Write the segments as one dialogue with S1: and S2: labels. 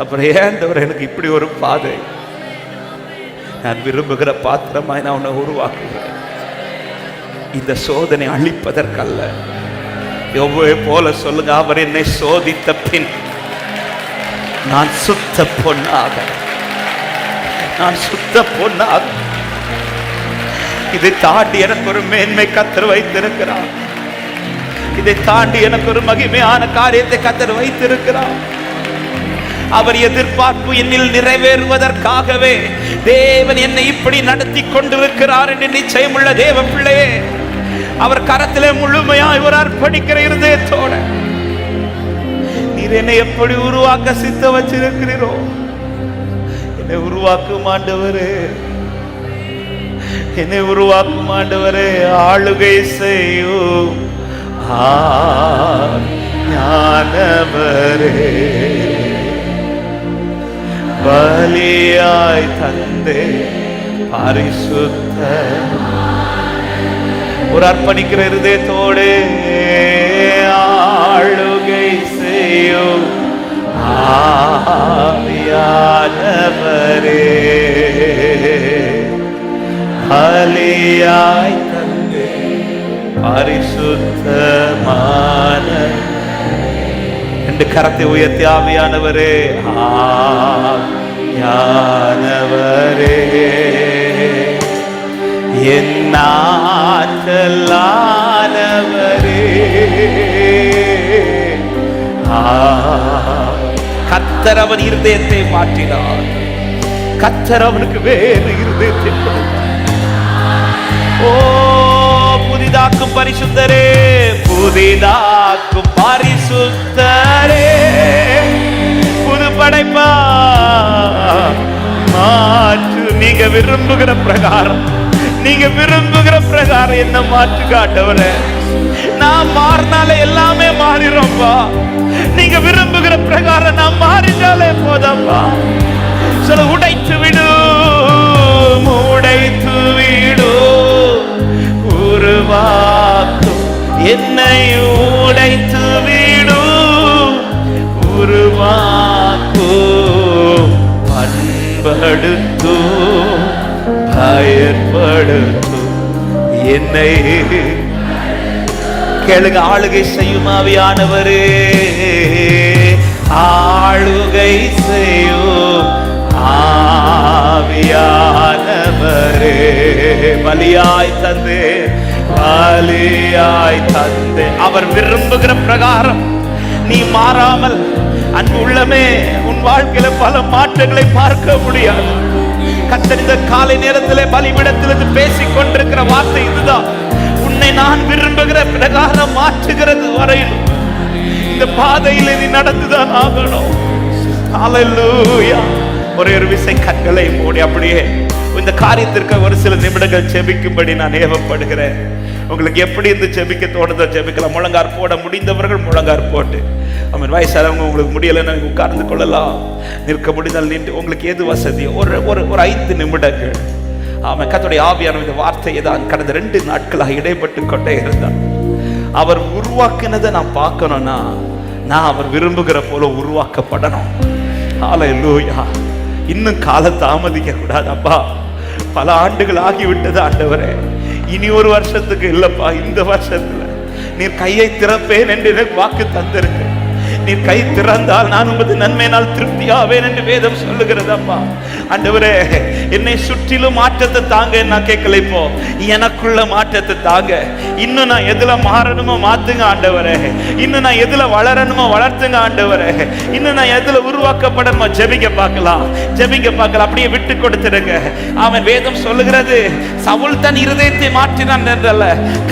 S1: அப்புறம் ஏண்டவர் எனக்கு இப்படி ஒரு பாதை? நான் விரும்புகிற பாத்திரமாய் நான் உன்னை உருவாக்குகிறேன். இந்த சோதனை அழிப்பதற்கல்ல. யோபுவை போல சொல்லுங்க, அவர் என்னை சோதித்த பின் நான் சுத்த பொன்னாக, நான் சுத்த பொன்னாக. இதை தாண்டி எனக்கு ஒரு மேன்மை கர்த்தர் வைத்திருக்கிறார். இதை தாண்டி எனக்கு ஒரு மகிமையான காரியத்தை கர்த்தர் வைத்திருக்கிறார். அவர் எதிர்பார்ப்பு என்னில் நிறைவேறுவதற்காகவே தேவன் என்னை இப்படி நடத்தி கொண்டிருக்கிறார் என்று நிச்சயமுள்ள தேவ பிள்ளையே, அவர் கரத்திலே முழுமையாய் ஒரு அர்ப்பணிக்கிற இருதயத்தோட நீர் என்னை எப்படி உருவாக்க சித்த வச்சிருக்கிறீரோ, என்னை உருவாக்கும் ஆண்டவரே, என்னை உருவாக்கும் ஆண்டவரே. ஆளுகை செய்யும் ஞானவரே, பலியாய் தந்தே பரிசுத்த. ஒரு அர்ப்பணிக்கிற இருதயத்தோடு ஆளுகை செய்யும் ஆவியானவரே, பலியாய் தந்தே பரிசுத்தமான. ரெண்டு கரத்தை உயர்த்தி ஆவியானவரே, ஆவியானவரே, என் ஆற்றலானவரே. கர்த்தர் அவன் இருதயத்தை மாற்றினார். கர்த்தர் அவனுக்கு வேறு இருதயத்தை கொடுத்தார். ஓ புதிதாக்கும் பரிசுத்தரே, புதிதாக்கும் பரிசுத்தரே, புது படைப்பா மாற்று. நீங்க விரும்புகிற பிரகாரம், நீங்க விரும்புகிற பிரகாரம் என்ன மாற்று காட்டவரே. நான் மாறினாலே எல்லாமே மாறிடும்பா. நீங்க விரும்புகிற பிரகாரம் நான் மாறினாலே போதப்பா. சொல்ல, உடைத்து விடு, உடைத்து விடு, உருவாக்கும் என்னை உடைத்து விடு, உருவாக்கும், பண்படுத்தும், பயன்படுத்தும் என்னை. கேளுங்க, ஆளுகை செய்யும் ஆவியானவரே, ஆளுகை செய்யும் ஆவியானவரே, பலியாய் தந்தே, பலியாய் தந்தே. அவர் விரும்புகிற பிரகாரம் நீ மாறாமல், அன்பு உள்ளமே, உன் வாழ்க்கையில பல மாற்றங்களை பார்க்க முடியாது. கர்த்தர் இந்த காலை நேரத்திலே பலிபீடத்திலிருந்து பேசிக் கொண்டிருக்கிற வார்த்தை இதுதான். உன்னை நான் விரும்புகிற பிரகாரம் மாற்றுகிறது வரையில் இந்த பாதையில் நீ நடந்துதான் ஆகணும். ஹல்லேலூயா. ஒரே ஒரு விசை கண்களை மூடி அப்படியே இந்த காரியத்திற்கு ஒரு சில நிமிடங்கள் ஜெபிக்கும்படி நான் ஏவப்படுகிறேன். உங்களுக்கு எப்படி இந்த ஜெபிக்க தோணுதோ ஜெபிக்கலாம். முழங்கார் போட முடிந்தவர்கள் முழங்கார் போட்டு, அவன் வயசானவங்க உங்களுக்கு முடியலைன்னு உட்கார்ந்து கொள்ளலாம். நிற்க முடிந்தால் நின்று, உங்களுக்கு எது வசதியோ ஒரு 5 நிமிடங்கள். அவன் கர்த்தருடைய ஆவியான இந்த வார்த்தையை தான் கடந்த 2 நாட்களாக இடைப்பட்டு கொண்டே இருந்தான். அவர் உருவாக்கினதை நான் பார்க்கணும்னா நான் அவர் விரும்புகிற போல உருவாக்கப்படணும். ஹல்லேலூயா. இன்னும் கால தாமதிக்க கூடாது அப்பா. பல ஆண்டுகள் ஆகிவிட்டது ஆண்டவரே. இனி ஒரு வருஷத்துக்கு இல்லப்பா, இந்த வருஷத்துல நீர் கையை திறப்பேன் என்று எனக்கு வாக்கு தந்திருக்கு. நீர் கை திறந்தால் நான் உமது நன்மையினால் திருப்தியாவேன் என்று வேதம் சொல்லுகிறது அப்பா. ஆண்டவரே, என்னை சுற்றிலும் மாற்றத்தை தாங்க. நான் கேட்கல, இப்போ எனக்குள்ள மாற்றத்தை தாங்க. இன்னும் நான் எதுல மாறணுமோ மாத்துங்க ஆண்டவரே. இன்னும் நான் எதுல வளரணுமோ வளர்த்துங்க ஆண்டவரே. இன்னும் நான் எதுல உருவாக்கப்படணுமோ ஜெபிக்க பார்க்கலாம், ஜெபிக்க பார்க்கலாம். அப்படியே விட்டு கொடுத்துடுங்க. அவன் வேதம் சொல்லுகிறது, சவுல் தன் இருதயத்தை மாற்றினான் என்றல்ல,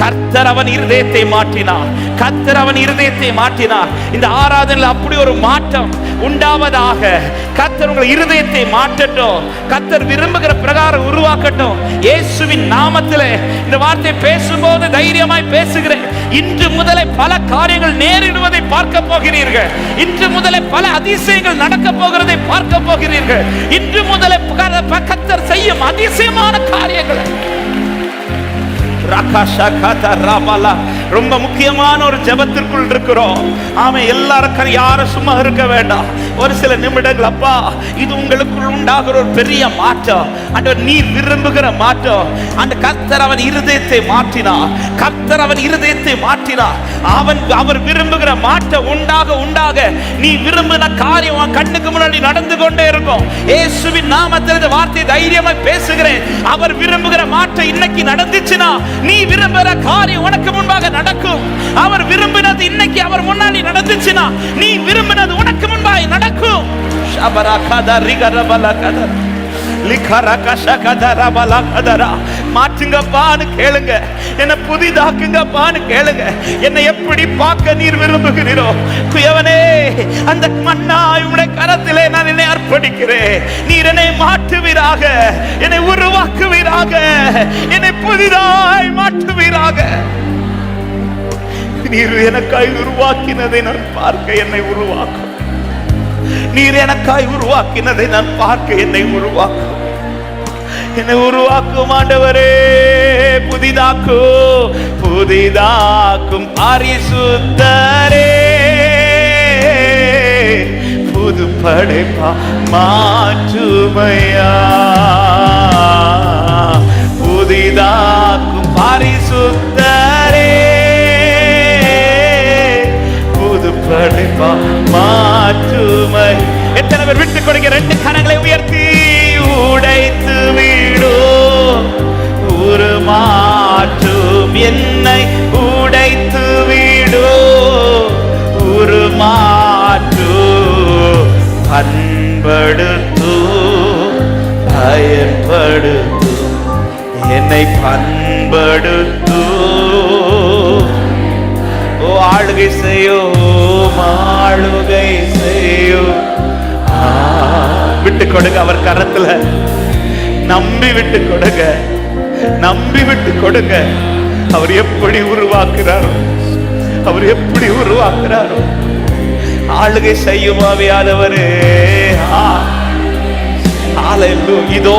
S1: கர்த்தர் அவன் இருதயத்தை மாற்றினார். கர்த்தர் அவன் இருதயத்தை மாற்றினார். இந்த ஆராதனையில் அப்படி ஒரு மாற்றம் உண்டாவதாக. கர்த்தர் உங்கள் இருதயத்தை மாற்றட்டும். கர்த்தர் விரும்புகிற பிரகாரம் உருவாக்கட்டும். இயேசுவின் நாமத்திலே இந்த வார்த்தை பேசும்போது தைரியமாய் பேசுகிறேன். இன்று முதலே பல காரியங்கள் நேரிடுவதை பார்க்க போகிறீர்கள். இன்று முதலே பல அதிசயங்கள் நடக்க போகிறதை பார்க்க போகிறீர்கள். இன்று முதலே கர்த்தர் செய்யும் அதிசயமான காரியங்கள் ரொம்ப முக்கியமான ஒரு ஜெபத்திற்குள் இருக்கிறோம். ஆமா, எல்லாருக்கும் யாரும் சும்மா இருக்க வேண்டாம். ஒரு சில நிமிடங்கள் அப்பா, இது உங்களுக்குள் உண்டாகிற ஒரு பெரிய மாற்றம். அந்த நீர் விரும்புகிற மாற்றம். அந்த கர்த்தர் அவன் இருதயத்தை மாற்றினார். கர்த்தர் அவன் இருதயத்தை மாற்றினார். அவர் விரும்புகிற மாற்றம் உண்டாக உண்டாக நீ விரும்பின காரியம் கண்ணுக்கு முன்னாடி நடந்து கொண்டே இருக்கும். இயேசுவின் நாமத்தில் இந்த வார்த்தை தைரியமாய் பேசுகிறேன். அவர் விரும்புகிற மாற்றம் இன்னைக்கு நடந்துச்சுன்னா நீ விரும்புகிற காரியம் உனக்கு முன்பாக நடக்கும். அவர் விரும்பினது இன்னைக்கு அவர் முன்னாடி நடந்துச்சுன்னா நீ விரும்பினது உனக்கு முன்பாக நடக்கும். மாற்றுங்கப்பான்னு கேளுங்க, என்ன புதிதாக்குங்கப்பான்னு கேளுங்க. என்னை எப்படி பார்க்க நீர் விரும்புகிறீரோ குயவனே, அந்த மண்ணாய் உம்முடைய கரத்திலே நான் என்னை அர்ப்பணிக்கிறேன். நீர் என்னை மாற்றுவீராக, என்னை உருவாக்குவீராக, என்னை புதிதாய் மாற்றுவீராக. நீர் எனக்காய் உருவாக்கினதை நான் பார்க்க என்னை உருவாக்கும். நீர் எனக்காய் உருவாக்கினதை நான் பார்க்க என்னை உருவாக்கும். என்னை உருவாக்கும் ஆண்டவரே, புதிதாக்கும் புதிதாக்கும் பரிசுத்தரே, புது படைப்பா மாற்றுமையா, புதிதாக்கும் பரிசுத்தரே, புது படைப்பா மாற்றுமை. எத்தனை பேர் விட்டு கொடுங்க? ரெண்டு கரங்களை உயர்த்தி உடைத்து விடு, உருமாற்றும் என்னை உடைத்து விடு, உருமாற்று பண்படுத்து பயன்படுத்து என்னை பண்படுத்து. ஓ ஆளுகை செய்யோ, ஆளுகை செய்யோ. விட்டு கொடுங்க அவர் கரத்துல, நம்பி விட்டு கொடுங்க, நம்பி விட்டு கொடுங்க. அவர் எப்படி உருவாக்குறாரோ, அவர் எப்படி உருவாக்குறாரோ. ஆளுகை செய்யும் ஆவியானவரே, இதோ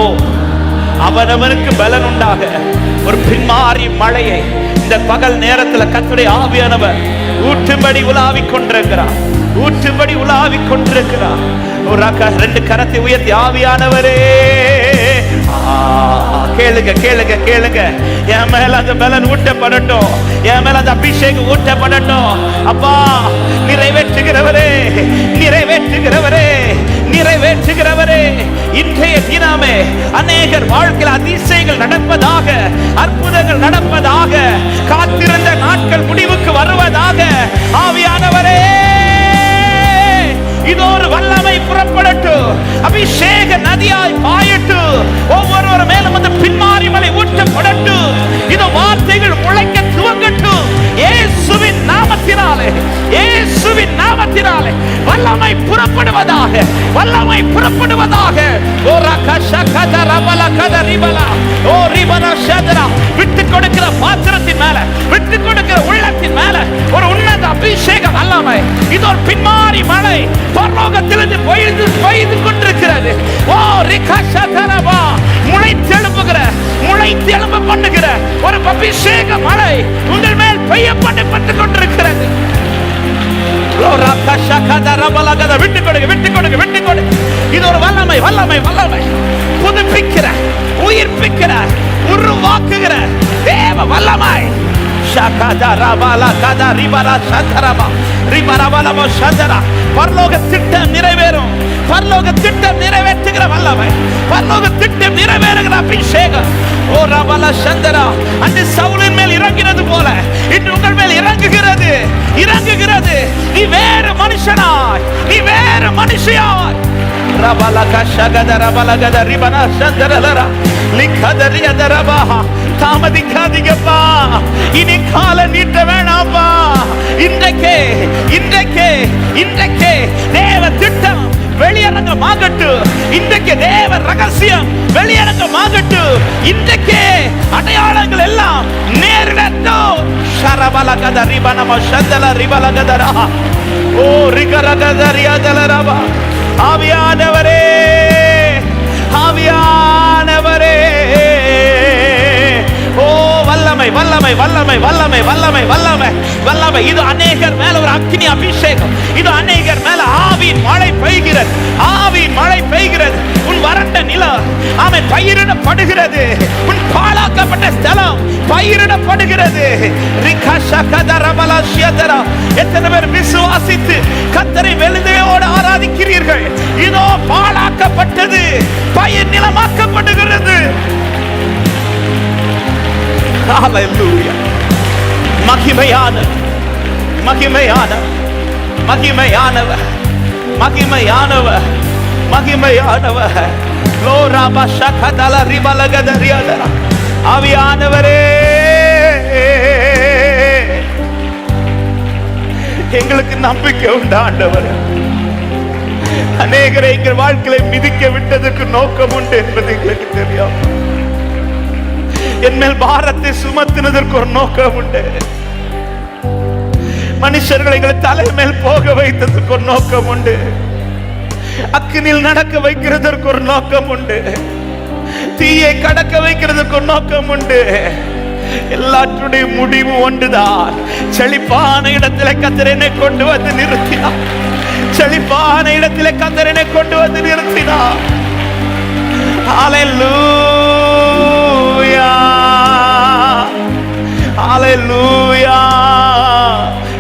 S1: அவனவனுக்கு பலன் உண்டாக ஒரு பின்மாறி மழையை இந்த பகல் நேரத்தில் கர்த்தருடைய ஆவியானவர் ஊற்றும்படி உலாவிக் கொண்டிருக்கிறார், ஊற்றும்படி உலாவிக் கொண்டிருக்கிறார். ஒரு ரெண்டு கரத்தை உயர்த்தி ஆவியானவரே கேளுங்க கேளுங்க கேளுங்க. என் மேல அந்த பலன் ஊட்டப்படட்டும், என் மேல அந்த அபிஷேகம் ஊட்டப்படட்டும். அப்பா நிறைவேற்றுகிறவரே, நிறைவேற்றுகிறவரே, நிறைவேற்றுகிறவரே. இன்றைய தினமே அநேகர் வாழ்க்கையில் அதிசயங்கள் நடப்பதாக, அற்புதங்கள் நடப்பதாக, காத்திருந்த நாட்கள் முடிவுக்கு வருவதாக. ஆவியானவரே இது ஒரு வல்லமை புறப்படட்டும், அபிஷேக நதியாய் பாயட்டு, ஒவ்வொருவர் மேலும் அந்த பின்மாறி மலை ஊற்றப்படட்டும். இது வார்த்தைகள் முளைக்க துவங்கட்டும். இயேசுவின் நாமத்தினாலே, இயேசுவின் நாமத்தினாலே வல்லமை புறப்படுவதாக, வல்லமை புறப்படுவதாக. விட்டு கொடுக்கிற பாத்திரத்தின் மேல, விட்டு கொடுக்கிற உள்ளத்தின் மேல ஒரு உன்னத அபிஷேக வல்லமை. இது ஒரு பின்மாறி மழை பரலோகத்திலிருந்து பெய்து கொண்டிருக்கிறது. ஓ ரிகஷதரபா, முளைத்தெழும்புகிற, முளைத்தெழும்ப பண்ணுகிற ஒரு அபிஷேக மழை உங்கள் மேல் பெய்யப்பட்டு கொண்டிருக்கிறது. விட்டு கொடுங்க, விட்டு கொடுங்க, விட்டு கொடுங்க. இது ஒரு வல்லமை, வல்லமை, வல்லமை. புதுப்பிக்கிற, உயிர்ப்பிக்கிற, உருவாக்குகிற தேவ வல்லமை. பரலோக திட்டம் நிறைவேறும், பரலோக திட்டம் நிறைவேற்றுகிற வல்லமை, பரலோக திட்டம் நிறைவேறுகிற அபிஷேகம். ஓ ரபல சந்தரா, அந்த சவுலின் மேல் இறங்கினது போல இன்று உங்கள் மேல் இறங்குகிறது, இறங்குகிறது. நீ வேறு மனுஷனாய், நீ வேறு மனுஷியாய். ரபல கஷகத ரபல கத ரிபன சந்தரலரா லிகதரி அதரபா. தாமதிக்காதீங்கப்பா, இனி கால நீட்ட வேணாம்பா. இன்றைக்கே, இன்றைக்கே, இன்றைக்கே தேவ திட்டம் வெளியரங்கமாகட்டு. இன்றைக்கு தேவ ரகசியம் வெளியரங்கமாகட்டு. இன்றைக்கே அடையாளங்கள் எல்லாம் நேரிடட்டும். ஷரபலகத ரிபனம சந்தல ரிபலகதரா. ஓ ரிகரகதரியாதலரபா. ஆவியானவரே, ஆவியானவரே, ஓ வல்லமை, வல்லமை வல்லமை வல்லமை வல்லமை வல்லமை வல்லமை வல்லமை. இது அநேகர் மேல ஒரு அக்னி அபிஷேகம். இது அநேகர் மேல ஆவியின் மழை பெய்கிறது. ஆவியின் மழை பெய்கிறது. உன் வறண்ட நிலம் ஆமென் பயிரிடப்படுகிறது. உன் பாழாக்கப்பட்ட ஸ்தலம் பயிரிடப்படுகிறது. எத்தனை பேர் விசுவாசித்து கர்த்தரை வெள்ளையோடு ஆராதிக்கிறீர்கள்? இதோ பாழாக்கப்பட்டது பயிர் நிலமாக்கப்படுகிறது. ஹalleluya. மகிமையான மகிமையான மகிமையானவர் மகிமையானவர் மகிமையானவர். லோராபா ஷகதல ரிபலகதரியாதர. ஆவியானவரே, எங்களுக்கு நம்பிக்கை உண்டு ஆண்டவரே. அநேகரை எங்கள் வாழ்க்கையை மிதிக்க விட்டதற்கு நோக்கம் உண்டு என்பது எங்களுக்கு தெரியும். என் மேல் பாரத்தை சுமத்தினதற்கு ஒரு நோக்கம் உண்டு. மனுஷர்களை எங்கள் தலை மேல் போக வைத்ததற்கு ஒரு நோக்கம் உண்டு. அக்கினில் நடக்க வைக்கிறதற்கு ஒரு நோக்கம் உண்டு. தீயை கடக்க வைக்கிறதுக்கு ஒரு நோக்கம் உண்டு. எல்லாற்றுடைய முடிவு ஒன்றுதான். செழிப்பான இடத்திலே கர்த்தர் என்னை கொண்டு வந்து நிறுத்தினார். செழிப்பான இடத்திலே கர்த்தர் என்னை கொண்டு வந்து நிறுத்தினார். ஹalleluya ஹalleluya.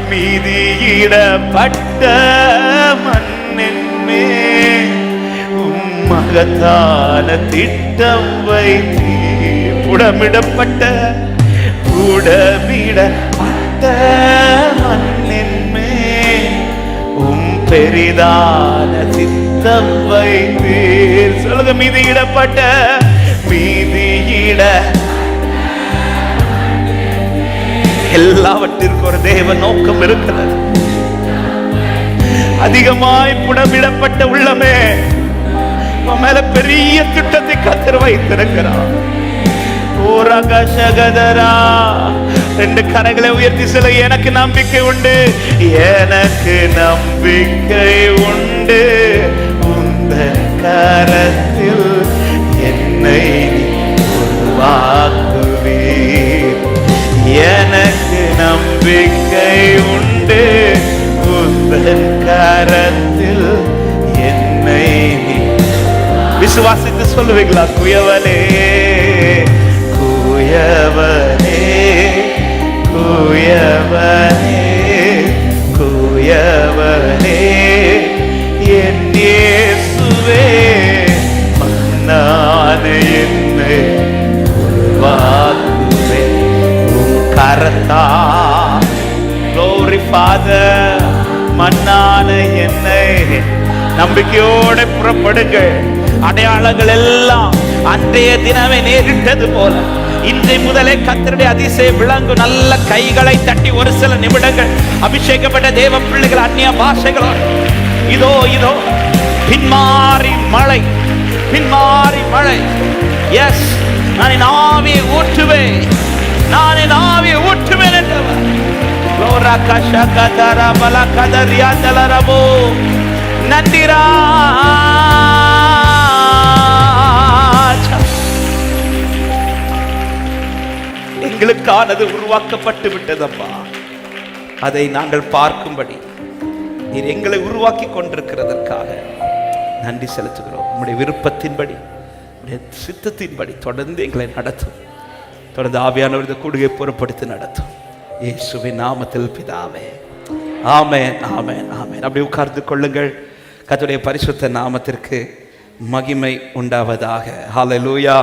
S1: மீதியிடப்பட்ட மண்ணின் மேல் மகத்தான திட்டம் வைத்தீர். புடமிடப்பட்ட மண்ணின் மேல் பெரிதான திட்டம் வைத்தீர். சொல்லுங்க, மீதியிடப்பட்ட மீதியிட எல்லாவற்றிற்கும் ஒரு தேவ நோக்கம் இருக்கிறது. அதிகமாய் புடமிடப்பட்ட உள்ளமே மேல பெரிய திட்டத்தை கர்த்தர் வைத்திருக்கிறார். ரெண்டு கரங்களை உயர்த்தி சொல்ல, எனக்கு நம்பிக்கை உண்டு, எனக்கு நம்பிக்கை உண்டு, உந்தன் கரத்தில் என்னை உருவாக்குவீர். எனக்கு நம்பிக்கை உண்டு, உந்தன் கரத்தில் என்னை. விசுவாசித்து சொல்லுவீங்களா? குயவனே குயவனே குயவனே குயவனே என் இயேசுவே, மன்னான என்னை உருவாக்குவே உம் கரத்தா. Glory Father, மன்னான என்னை. நம்பிக்கையோடு புறப்படுங்கள். அடையாளங்கள் எல்லாம் அன்றைய தினமே நேரிட்டது போல இன்றைய முதலே கர்த்தருடைய அதிசய விளங்கு. நல்ல கைகளை தட்டி ஒரு சில நிமிடங்கள் அபிஷேகப்பட்ட தேவ பிள்ளைகள் அந்நிய பாஷைகளோடு இதோ இதோ பின்மாறி மழை, பின்மாறி மழை. எஸ், நான் என் ஆவியை ஊற்றுவேன், நான் என் ஆவியை ஊற்றுவேன் என்றவர். நன்றிரா. எங்களுக்கானது உருவாக்கப்பட்டு விட்டதப்பா. அதை நாங்கள் பார்க்கும்படி நீர் எங்களை உருவாக்கி கொண்டிருக்கிறதற்காக நன்றி செலுத்துகிறோம். உம்முடைய விருப்பத்தின்படி, உம்முடைய சித்தத்தின்படி தொடர்ந்து எங்களை நடத்தும். தொடர்ந்து ஆவியானவர் இந்த கூடுகை பொறுப்படுத்தி நடத்தும். இயேசுவின் நாமத்தில் பிதாவே, ஆமென் ஆமென் ஆமென். அப்படி உட்கார்ந்து கொள்ளுங்கள். கர்த்தருடைய பரிசுத்த நாமத்திற்கு மகிமை உண்டாவதாக. ஹல்லேலூயா.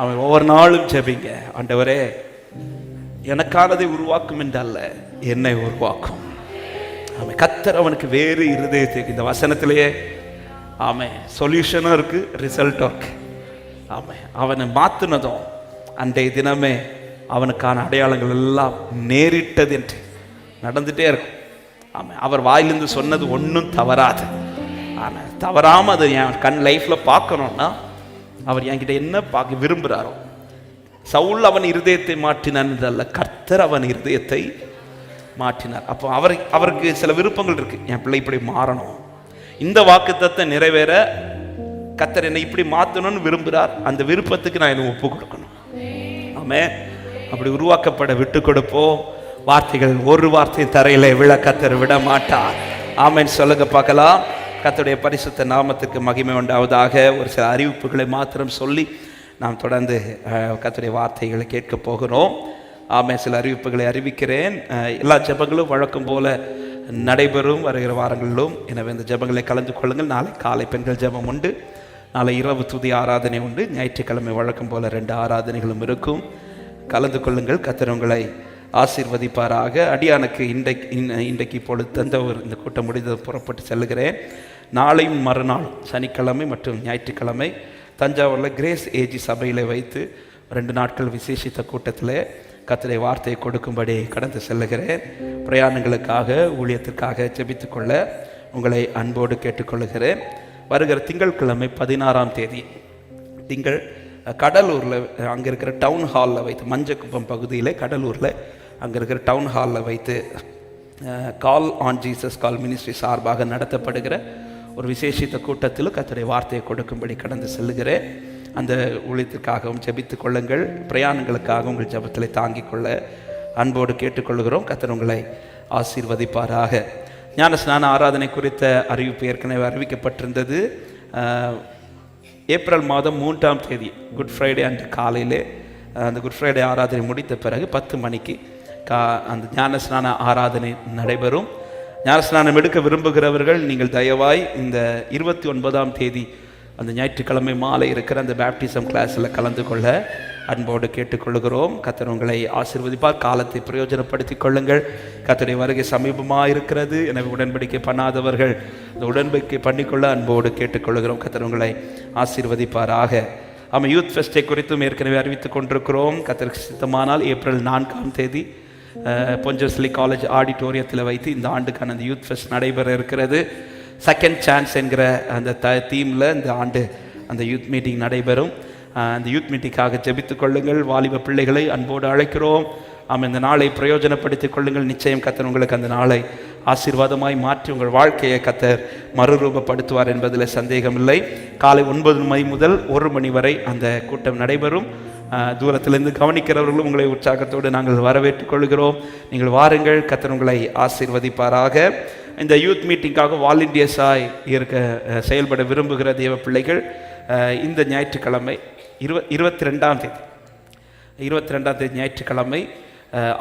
S1: அவன் ஒவ்வொரு நாளும் ஜெபிங்க, ஆண்டவரே எனக்கானதை உருவாக்கும் என்றல்ல, என்னை உருவாக்கும். ஆமென். கர்த்தர் அவனுக்கு வேறு இருதயத்தை, இந்த வசனத்திலேயே ஆமென் சொல்யூஷனும் இருக்கு, ரிசல்ட்டும் இருக்கு. ஆமென். அவனை மாற்றினதும் அன்றைய தினமே அவனுக்கான அடையாளங்கள் எல்லாம் நேரிட்டது என்று நடந்துட்டே இருக்கும். ஆமாம், அவர் வாயிலிருந்து சொன்னது ஒன்றும் தவறாது. ஆனால் தவறாமல் அதை என் கண் லைஃப்பில் பார்க்கணுன்னா அவர் என்கிட்ட என்ன பார்க்க விரும்புகிறாரோ. சவுல் அவன் இருதயத்தை மாற்றினான், கர்த்தர் அவன் இருதயத்தை மாற்றினார். அப்போ அவருக்கு சில விருப்பங்கள் இருக்கு. என் பிள்ளை இப்படி மாறணும், இந்த வாக்குத்தத்தை நிறைவேற கர்த்தர் என்னை இப்படி மாற்றணும்னு விரும்புகிறார். அந்த விருப்பத்துக்கு நான் என்ன ஒப்பு கொடுக்கணும். ஆமென். அப்படி உருவாக்கப்பட விட்டு கொடுப்போம். வார்த்தைகள் ஒரு வார்த்தை தரையில விழ கர்த்தர் விட மாட்டார். ஆமென் சொல்லுங்க பார்க்கலாம். கர்த்தருடைய பரிசுத்த நாமத்துக்கு மகிமை உண்டாவதாக. ஒரு சில அறிவிப்புகளை மாத்திரம் சொல்லி நாம் தொடர்ந்து கர்த்தருடைய வார்த்தைகளை கேட்க போகிறோம். ஆமென். சில அறிவிப்புகளை அறிவிக்கிறேன். எல்லா ஜெபங்களும் வழக்கம் போல நடைபெறும் வருகிற வாரங்களிலும். எனவே இந்த ஜெபங்களை கலந்து கொள்ளுங்கள். நாளை காலை பெண்கள் ஜெபம் உண்டு, நாளை இரவு துதி ஆராதனை உண்டு, ஞாயிற்றுக்கிழமை வழக்கம் போல 2 ஆராதனைகளும் இருக்கும். கலந்து கொள்ளுங்கள். கர்த்தர் உங்களை ஆசீர்வதிப்பாராக. அடியானுக்கு இன்றைக்கு இப்பொழுது தஞ்சாவூர் இந்த கூட்டம் முடிந்து புறப்பட்டு செல்லுகிறேன். நாளையும் மறுநாள் சனிக்கிழமை மற்றும் ஞாயிற்றுக்கிழமை தஞ்சாவூரில் கிரேஸ் ஏஜி சபையில் வைத்து 2 நாட்கள் விசேஷித்த கூட்டத்தில் கர்த்தருடைய வார்த்தையை கொடுக்கும்படி கடந்து செல்லுகிறேன். பிரயாணங்களுக்காக ஊழியத்திற்காக ஜெபித்துக்கொள்ள உங்களை அன்போடு கேட்டுக்கொள்ளுகிறேன். வருகிற திங்கட்கிழமை 16ஆம் தேதி திங்கள் கடலூரில் அங்கே இருக்கிற டவுன் ஹாலில் வைத்து, மஞ்சக்குப்பம் பகுதியில் கடலூரில் அங்கே இருக்கிற டவுன் ஹாலில் வைத்து call on Jesus call ministry சார்பாக நடத்தப்படுகிற ஒரு விசேஷித்த கூட்டத்தில் கர்த்தருடைய வார்த்தையை கொடுக்கும்படி கடந்து செல்லுகிறேன். அந்த ஊழியத்திற்காகவும் ஜெபித்து கொள்ளுங்கள். பிரயாணங்களுக்காக உங்கள் ஜெபத்தில் தாங்கிக் கொள்ள அன்போடு கேட்டுக்கொள்கிறோம். கர்த்தர் உங்களை ஆசீர்வதிப்பாராக. ஞானஸ்நான ஆராதனை குறித்த அறிவிப்பு ஏற்கனவே அறிவிக்கப்பட்டிருந்தது. ஏப்ரல் மாதம் 3ஆம் தேதி குட் ஃப்ரைடே அன்று காலையிலே அந்த குட் ஃப்ரைடே ஆராதனை முடித்த பிறகு 10 மணிக்கு அந்த ஞானஸ்நான ஆராதனை நடைபெறும். ஞானஸ்நானம் எடுக்க விரும்புகிறவர்கள் நீங்கள் தயவாய் இந்த 29ஆம் தேதி அந்த ஞாயிற்றுக்கிழமை மாலை இருக்கிற அந்த பேப்டிசம் கிளாஸில் கலந்து கொள்ள அன்போடு கேட்டுக்கொள்கிறோம். கர்த்தர் உங்களை ஆசீர்வதிப்பார். காலத்தை பிரயோஜனப்படுத்திக் கொள்ளுங்கள். கர்த்தருடைய வருகை சமீபமாக இருக்கிறது. எனவே உடன்படிக்கை பண்ணாதவர்கள் அந்த உடன்படிக்கை பண்ணிக்கொள்ள அன்போடு கேட்டுக்கொள்கிறோம். கர்த்தர் உங்களை ஆசீர்வதிப்பாராக. ஆமாம், யூத் ஃபெஸ்டை குறித்தும் ஏற்கனவே அறிவித்துக் கொண்டிருக்கிறோம். கர்த்தருக்கு சித்தமானால் ஏப்ரல் 4ஆம் தேதி பொஞ்சஸ்லி காலேஜ் ஆடிட்டோரியத்தில் வைத்து இந்த ஆண்டுக்கான அந்த யூத் ஃபெஸ்ட் நடைபெற இருக்கிறது. செகண்ட் சான்ஸ் என்கிற அந்த தீமில் இந்த ஆண்டு அந்த யூத் மீட்டிங் நடைபெறும். அந்த யூத் மீட்டிங்காக ஜெபித்துக் கொள்ளுங்கள். வாலிப பிள்ளைகளை அன்போடு அழைக்கிறோம். இந்த நாளை பிரயோஜனப்படுத்திக் கொள்ளுங்கள். நிச்சயம் கர்த்தர் உங்களுக்கு அந்த நாளை ஆசீர்வாதமாய் மாற்றி உங்கள் வாழ்க்கையை கர்த்தர் மறுரூபப்படுத்துவார் என்பதில் சந்தேகமில்லை. காலை 9 மணி முதல் 1 மணி வரை அந்த கூட்டம் நடைபெறும். தூரத்திலிருந்து கவனிக்கிறவர்களும் உங்களை உற்சாகத்தோடு நாங்கள் வரவேற்றுக் கொள்கிறோம். நீங்கள் வாருங்கள். கர்த்தர் உங்களை ஆசீர்வதிப்பாராக. இந்த யூத் மீட்டிங்காக வாலண்டியர்ஸாய் செயல்பட விரும்புகிற தேவ பிள்ளைகள் இந்த ஞாயிற்றுக்கிழமை 22ஆம் தேதி ஞாயிற்றுக்கிழமை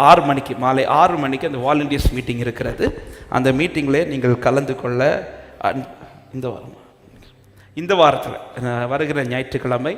S1: 6 மணிக்கு மாலை 6 மணிக்கு அந்த வாலண்டியர்ஸ் மீட்டிங் இருக்கிறது. அந்த மீட்டிங்கில் நீங்கள் கலந்து கொள்ள இந்த வாரத்தில் வருகிற ஞாயிற்றுக்கிழமை